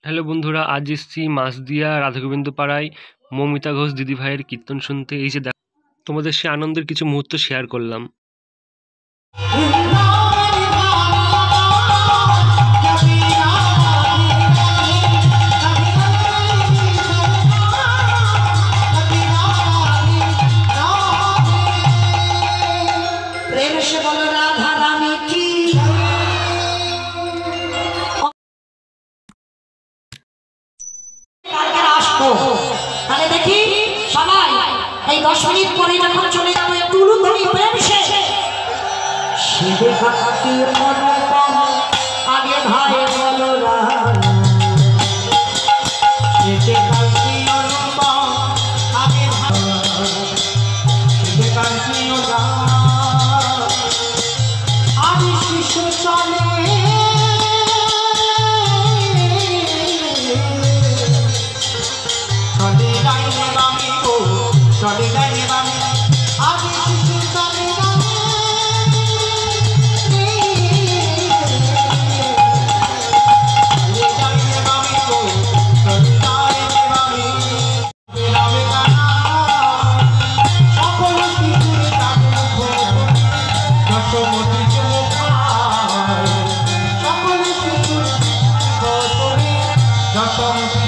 Hello বন্ধুরা, আজ এসেছি মাসদিয়া রাধাগোবিন্দ পাড়ায় মৌমিতা ঘোষ দিদিভাইয়ের কীর্তন শুনতে। এই যে তোমাদের সে আনন্দের কিছু মুহূর্ত শেয়ার করলাম। তাহলে দেখি সবাই এই 10 মিনিট পরে যখন চলে যাবো একটু উলুধ্বনি প্রেম সে শিবে কাটি অনুপম আগে ভাই বলো শিবে কাটি অনুপম আগে ভাই শিবে কাটি আদি শিশু চলে চলে যায় বামে আগে শিশু চলে বামে যায় বামে গো চলে যায় বামে রামে কানা সকল শিশুর তাদের ভোগ যশোমতি চমকায় সকল শিশুর ভোগ যশোমতি